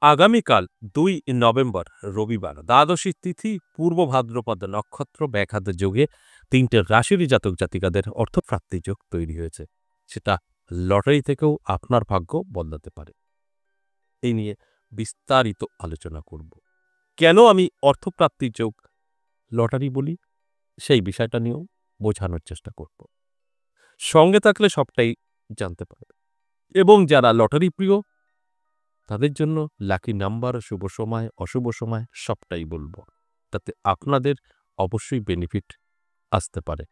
আগামীকাল ২ নভেম্বর রবিবার দ্বাদশী তিথি পূর্ব ভাদ্রপদ নক্ষত্র ব্যাঘাত যোগে ৩টে রাশিরই জাতক জাতিকাদের অর্থপ্রাপ্তি যোগ তৈরি হয়েছে। সেটা লটারি থেকেও আপনার ভাগ্য বদলাতে পারে। এই নিয়ে বিস্তারিত আলোচনা করব। কেন আমি অর্থপ্রাপ্তি যোগ লটারি বলি সেই বিষয়টা নিয়েও বোঝানোর চেষ্টা করব। সঙ্গে থাকলে সবটাই জানতে পারবে। এবং যারা লটারি প্রিয় তাদের জন্য লাকি নাম্বার, শুভ সময়, অশুভ সময় সবটাই বলবো। তাতে আপনাদের অবশ্যই বেনিফিট আসতে পারে।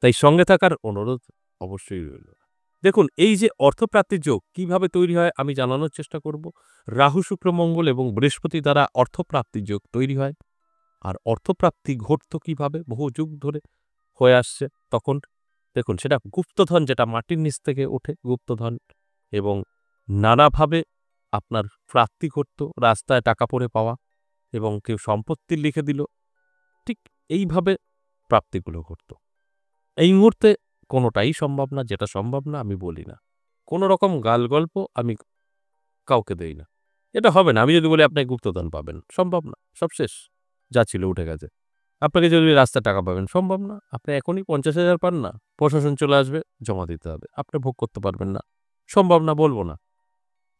তাই সঙ্গে থাকার অনুরোধ অবশ্যই রইল। দেখুন, এই যে অর্থপ্রাপ্তির যোগ কিভাবে তৈরি হয় আমি জানানোর চেষ্টা করব। রাহু, শুক্র, মঙ্গল এবং বৃহস্পতি দ্বারা অর্থপ্রাপ্তির যোগ তৈরি হয়। আর অর্থপ্রাপ্তি ঘটত কিভাবে? বহু যুগ ধরে হয়ে আসছে। তখন দেখুন, সেটা গুপ্তধন, যেটা মাটির নিচ থেকে ওঠে গুপ্তধন, এবং নানাভাবে আপনার প্রাপ্তি ঘটত, রাস্তায় টাকা পড়ে পাওয়া, এবং কেউ সম্পত্তি লিখে দিল। ঠিক এইভাবে প্রাপ্তিগুলো ঘটত। এই মুহূর্তে কোনোটাই সম্ভব না। যেটা সম্ভব না আমি বলি না। কোনো রকম গালগল্প আমি কাউকে দেই না। এটা হবে না। আমি যদি বলি আপনি গুপ্তধন পাবেন, সম্ভব না। সব শেষ। যা ছিল উঠে গেছে। আপনাকে যদি রাস্তায় টাকা পাবেন, সম্ভব না। আপনি এখনই ৫০,০০০ পান না, প্রশাসন চলে আসবে, জমা দিতে হবে। আপনি ভোগ করতে পারবেন না। সম্ভব না, বলব না।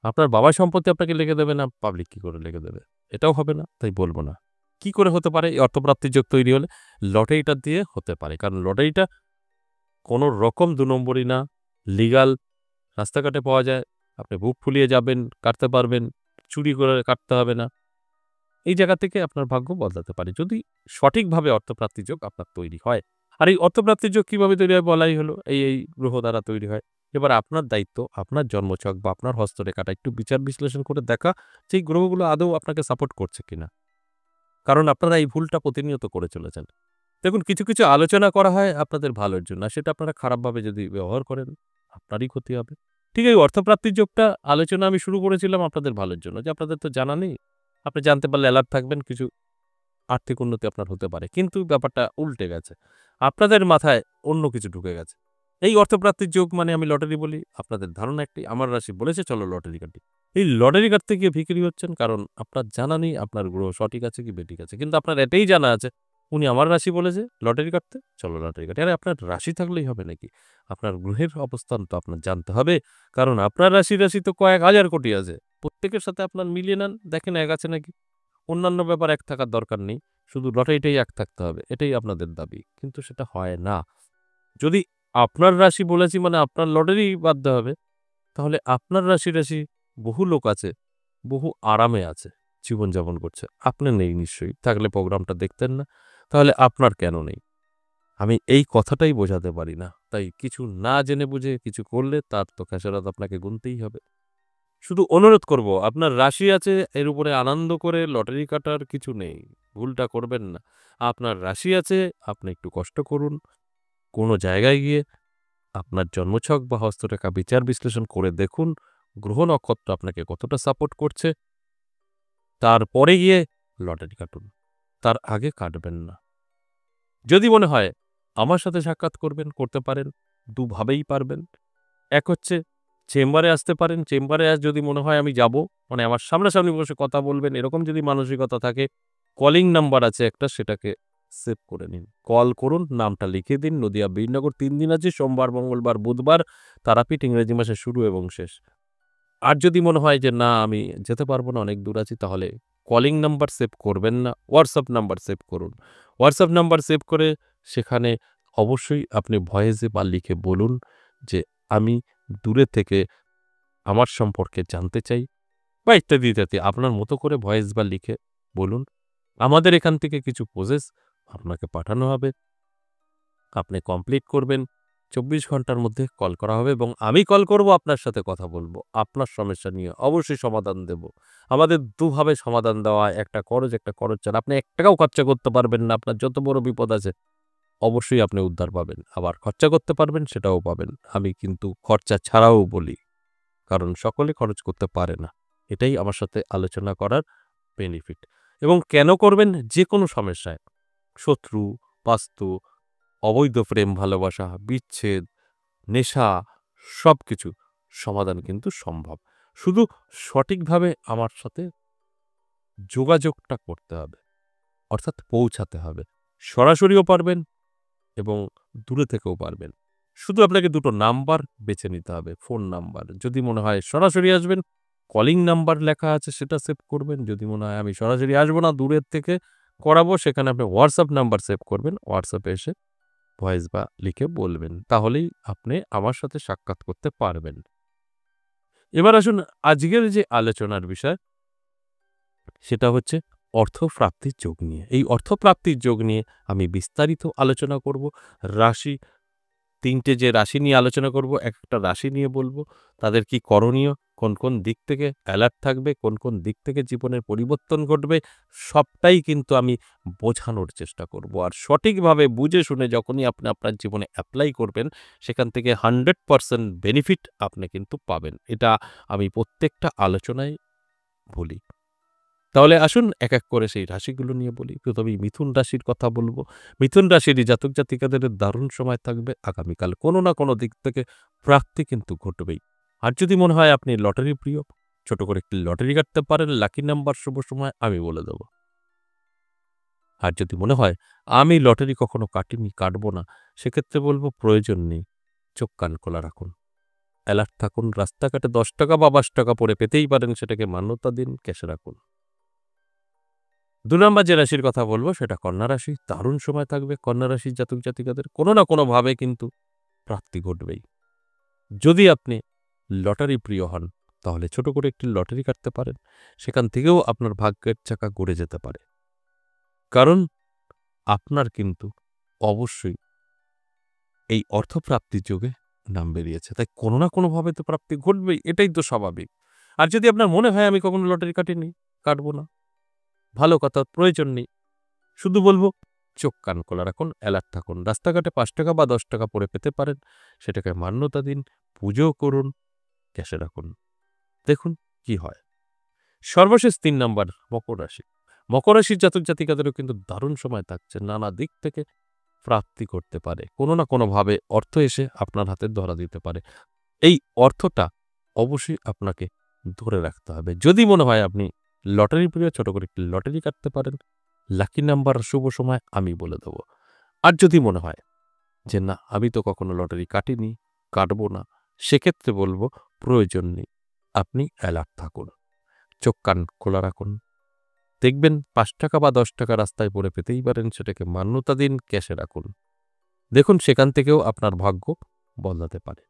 আপনার বাবার সম্পত্তি আপনাকে লিখে দেবে না, পাবলিক কি করে লিখে দেবে? এটাও হবে না, তাই বলব না। কি করে হতে পারে এই অর্থপ্রাপ্তির যোগ তৈরি হলে? লটারিটা দিয়ে হতে পারে। কারণ লটারিটা কোনো রকম ২ নম্বরি না, লিগাল, রাস্তাঘাটে পাওয়া যায়। আপনি বুক ফুলিয়ে যাবেন, কাটতে পারবেন, চুরি করে কাটতে হবে না। এই জায়গা থেকে আপনার ভাগ্য বদলাতে পারে যদি সঠিকভাবে অর্থপ্রাপ্তির যোগ আপনার তৈরি হয়। আর এই অর্থপ্রাপ্তির যোগ কিভাবে তৈরি হয় বলাই হলো, এই গ্রহ দ্বারা তৈরি হয়। এবার আপনার দায়িত্ব আপনার জন্মছক বা আপনার হস্তরেখাটা একটু বিচার বিশ্লেষণ করে দেখা যে এই গ্রহগুলো আদৌ আপনাকে সাপোর্ট করছে কিনা। কারণ আপনারা এই ভুলটা প্রতিনিয়ত করে চলেছেন। দেখুন, কিছু কিছু আলোচনা করা হয় আপনাদের ভালোর জন্য, আর সেটা আপনারা খারাপভাবে যদি ব্যবহার করেন আপনারই ক্ষতি হবে। ঠিক এই অর্থপ্রাপ্তির যোগটা আলোচনা আমি শুরু করেছিলাম আপনাদের ভালোর জন্য, যে আপনাদের তো জানা নেই। আপনি জানতে পারলে অ্যালার্ট থাকবেন, কিছু আর্থিক উন্নতি আপনার হতে পারে। কিন্তু ব্যাপারটা উল্টে গেছে। আপনাদের মাথায় অন্য কিছু ঢুকে গেছে। এই অর্থপ্রাপ্তির যোগ মানে আমি লটারি বলি, আপনাদের ধারণা একটাই, আমার রাশি বলেছে চলো লটারি কাটি। এই লটারি কাটতে গিয়ে বিক্রি হচ্ছেন, কারণ আপনার জানা নেই আপনার গ্রহ সঠিক আছে কি বেঠিক আছে। কিন্তু আপনার এটাই জানা আছে, উনি আমার রাশি বলেছে লটারি কাটতে, চলো লটারি কাটি। আরে আপনার রাশি থাকলেই হবে নাকি? আপনার গ্রহের অবস্থান তো আপনার জানতে হবে। কারণ আপনার রাশি তো কয়েক হাজার কোটি আছে। প্রত্যেকের সাথে আপনার মিলিয়ে নেন, দেখেন এক আছে নাকি। অন্যান্য ব্যাপার এক থাকার দরকার নেই। শুধু লটারিটাই এক থাকতে হবে। এটাই আপনাদের দাবি। কিন্তু সেটা হয় না। যদি আপনার রাশি বলেছি মানে আপনার লটারি বাঁধতে হবে, তাহলে আপনার রাশি বহু লোক আছে, বহু আরামে আছে, জীবনযাপন করছে। আপনি নেই নিশ্চয়ই। থাকলে প্রোগ্রামটা দেখতেন না। তাহলে আপনার কেন নেই? আমি এই কথাটাই বোঝাতে পারি না। তাই কিছু না জেনে বুঝে কিছু করলে তার তো খেসারত আপনাকে গুনতেই হবে। শুধু অনুরোধ করব, আপনার রাশি আছে এর উপরে আনন্দ করে লটারি কাটার কিছু নেই। ভুলটা করবেন না। আপনার রাশি আছে, আপনি একটু কষ্ট করুন। কোনো জায়গায় গিয়ে আপনার জন্মছক বা হস্তরেখা বিচার বিশ্লেষণ করে দেখুন গ্রহ নক্ষত্র আপনাকে কতটা সাপোর্ট করছে। তারপরে গিয়ে লটারি কাটুন। তার আগে কাটবেন না। যদি মনে হয় আমার সাথে সাক্ষাৎ করবেন, করতে পারেন। দুভাবেই পারবেন। এক হচ্ছে চেম্বারে আসতে পারেন। চেম্বারে যদি মনে হয় আমি যাব, মানে আমার সামনাসামনি বসে কথা বলবেন, এরকম যদি মানসিকতা থাকে, কলিং নাম্বার আছে একটা, সেটাকে সেভ করে নিন। কল করুন, নামটা লিখে দিন। নদিয়া বীরনগর ৩ দিন আছে, সোমবার, মঙ্গলবার, বুধবার। তারাপীঠ ইংরেজি মাসের শুরু এবং শেষ। আর যদি মনে হয় যে না আমি যেতে পারবো না, অনেক দূর আছি, তাহলে কলিং নাম্বার সেভ করবেন না, হোয়াটসঅ্যাপ নাম্বার সেভ করুন। হোয়াটসঅ্যাপ নাম্বার সেভ করে সেখানে অবশ্যই আপনি ভয়েসে বা লিখে বলুন যে আমি দূরে থেকে আমার সম্পর্কে জানতে চাই, বা ইত্যাদি ইত্যাদি। আপনার মতো করে ভয়েস বা লিখে বলুন। আমাদের এখান থেকে কিছু প্রসেস আপনাকে পাঠানো হবে। আপনি কমপ্লিট করবেন। ২৪ ঘন্টার মধ্যে কল করা হবে এবং আমি কল করব, আপনার সাথে কথা বলব। আপনার সমস্যা নিয়ে অবশ্যই সমাধান দেব। আমাদের দুভাবে সমাধান দেওয়া হয়, একটা খরচ, একটা খরচ ছাড়া। আপনি ৳১ খরচা করতে পারবেন না। আপনার যত বড় বিপদ আছে অবশ্যই আপনি উদ্ধার পাবেন। আবার খরচা করতে পারবেন, সেটাও পাবেন। আমি কিন্তু খরচা ছাড়াও বলি। কারণ সকলে খরচ করতে পারে না। এটাই আমার সাথে আলোচনা করার বেনিফিট। এবং কেন করবেন? যেকোনো সমস্যায়, শত্রু, বাস্তু, অবৈধ প্রেম ভালোবাসা, বিচ্ছেদ, নেশা, সবকিছু সমাধান কিন্তু সম্ভব। শুধু সঠিকভাবে আমার সাথে যোগাযোগটা করতে হবে, অর্থাৎ পৌঁছাতে হবে। সরাসরিও পারবেন এবং দূরে থেকেও পারবেন। শুধু আপনাকে দুটো নাম্বার বেছে নিতে হবে, ফোন নাম্বার। যদি মনে হয় সরাসরি আসবেন, কলিং নাম্বার লেখা আছে সেটা সেভ করবেন। যদি মনে হয় আমি সরাসরি আসবো না, দূরের থেকে করাবো, সেখানে আপনি হোয়াটসঅ্যাপ নাম্বার সেভ করবেন। হোয়াটসঅ্যাপে এসে ভয়েস বা লিখে বলবেন। তাহলেই আপনি আমার সাথে সাক্ষাৎ করতে পারবেন। এবার আসুন আজকের যে আলোচনার বিষয়, সেটা হচ্ছে অর্থপ্রাপ্তির যোগ নিয়ে। এই অর্থপ্রাপ্তির যোগ নিয়ে আমি বিস্তারিত আলোচনা করব। রাশি ৩ টে যে রাশি নিয়ে আলোচনা করব, একটা রাশি নিয়ে বলব। তাদের কি করণীয়, কোন দিক থেকে অ্যালার্ট থাকবে, কোন দিক থেকে জীবনের পরিবর্তন ঘটবে, সবটাই কিন্তু আমি বোঝানোর চেষ্টা করব। আর সঠিকভাবে বুঝে শুনে যখনই আপনি আপনার জীবনে এপ্লাই করবেন, সেখান থেকে 100% বেনিফিট আপনি কিন্তু পাবেন। এটা আমি প্রত্যেকটা আলোচনায় বলি। তাহলে আসুন এক এক করে সেই রাশিগুলো নিয়ে বলি। প্রথমেই মিথুন রাশির কথা বলব। মিথুন রাশির জাতক জাতিকাদের দারুণ সময় থাকবে আগামীকাল। কোনো না কোনো দিক থেকে প্রাপ্তি কিন্তু ঘটবেই। আর যদি মনে হয় আপনি লটারি প্রিয়, ছোট করে একটি লটারি কাটতে পারেন। লাকি নাম্বার শুভ সময় আমি বলে দেব। আর যদি মনে হয় আমি লটারি কখনো কাটিনি, কাটবো না, সেক্ষেত্রে বলব প্রয়োজন নেই। চোখ কান খোলা রাখুন। অ্যালার্ট থাকুন। রাস্তাঘাটে ১০ টাকা বা ৫ টাকা পড়ে পেতেই পারেন, সেটাকে মান্যতা দিন, ক্যাশে রাখুন। ২ নম্বর যে রাশির কথা বলব সেটা কন্যা রাশি। দারুণ সময় থাকবে কন্যা রাশির জাতক জাতিকাদের। কোনো না কোনোভাবে কিন্তু প্রাপ্তি ঘটবেই। যদি আপনি লটারি প্রিয় হন, তাহলে ছোট করে একটি লটারি কাটতে পারেন। সেখান থেকেও আপনার ভাগ্যের চাকা ঘুরে যেতে পারে। কারণ আপনার কিন্তু অবশ্যই এই অর্থপ্রাপ্তির যোগে নাম বেরিয়েছে। তাই কোনো না কোনোভাবে তো প্রাপ্তি ঘটবেই, এটাই তো স্বাভাবিক। আর যদি আপনার মনে হয় আমি কখনো লটারি কাটিনি, কাটবো না, ভালো কথা, প্রয়োজন নেই। শুধু বলবো চোখ কান খোলা রাখুন, অ্যালার্ট থাকুন। রাস্তাঘাটে ৫ টাকা বা ১০ টাকা পড়ে পেতে পারেন, সেটাকে মান্যতা দিন, পুজো করুন, ক্যাশে রাখুন। দেখুন কি হয়। সর্বশেষ ৩ নাম্বার মকর রাশি। মকর রাশির জাতক জাতিকাদেরও কিন্তু দারুণ সময় থাকছে। নানা দিক থেকে প্রাপ্তি করতে পারে। কোনো না কোনোভাবে অর্থ এসে আপনার হাতে ধরা দিতে পারে। এই অর্থটা অবশ্যই আপনাকে ধরে রাখতে হবে। যদি মনে হয় আপনি লটারি প্রিয়, ছোট করে একটি লটারি কাটতে পারেন। লাকি নাম্বার শুভ সময় আমি বলে দেব। আর যদি মনে হয় যে না, আমি তো কখনো লটারি কাটিনি, কাটবো না, সেক্ষেত্রে বলব প্রয়োজন নেই। আপনি অ্যালার্ট থাকুন। চোখ কান খোলা রাখুন। দেখবেন ৫ টাকা বা ১০ টাকা রাস্তায় পড়ে পেতেই পারেন, সেটাকে মান্যতা দিন, ক্যাশে রাখুন। দেখুন সেখান থেকেও আপনার ভাগ্য বদলাতে পারে।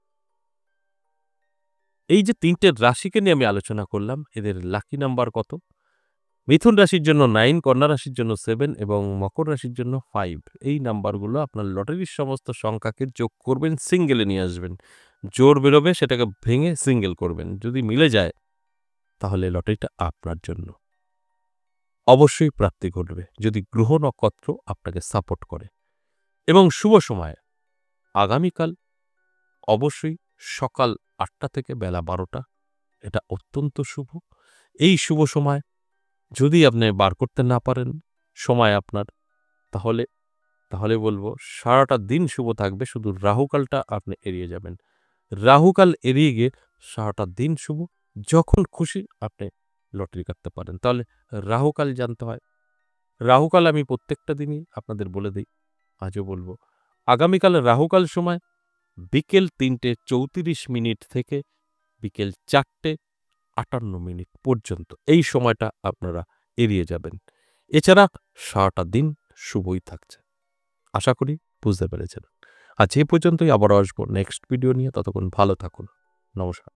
এই যে ৩ টে রাশিকে নিয়ে আমি আলোচনা করলাম, এদের লাকি নাম্বার কত? মিথুন রাশির জন্য ৯, কন্যা রাশির জন্য ৭ এবং মকর রাশির জন্য ৫। এই নাম্বারগুলো আপনার লটারির সমস্ত সংখ্যাকে যোগ করবেন, সিঙ্গেলে নিয়ে আসবেন। জোড় বেরোবে, সেটাকে ভেঙে সিঙ্গেল করবেন। যদি মিলে যায়, তাহলে লটারিটা আপনার জন্য। অবশ্যই প্রাপ্তি ঘটবে, যদি গ্রহ নক্ষত্র আপনাকে সাপোর্ট করে। এবং শুভ সময় আগামীকাল অবশ্যই সকাল ৮টা থেকে বেলা ১২টা। এটা অত্যন্ত শুভ। এই শুভ সময় যদি আপনি বার করতে না পারেন সময় আপনার, তাহলে বলব সারাটা দিন শুভ থাকবে, শুধু রাহুকালটা আপনি এড়িয়ে যাবেন। রাহুকাল এড়িয়ে গিয়ে সারাটা দিন শুভ। যখন খুশি আপনি লটারি কাটতে পারেন। তাহলে রাহুকাল জানতে হয়। রাহুকাল আমি প্রত্যেকটা দিনই আপনাদের বলে দিই, আজও বলব। আগামীকাল রাহুকাল সময় বিকেল ৩:৩৪ থেকে বিকেল ৪:৫৮ পর্যন্ত। এই সময়টা আপনারা এড়িয়ে যাবেন। এছাড়া সারাটা দিন শুভই থাকছে। আশা করি বুঝতে পেরেছেন। আজ এ পর্যন্তই, আবারও আসবো নেক্সট ভিডিও নিয়ে। ততক্ষণ ভালো থাকুন। নমস্কার।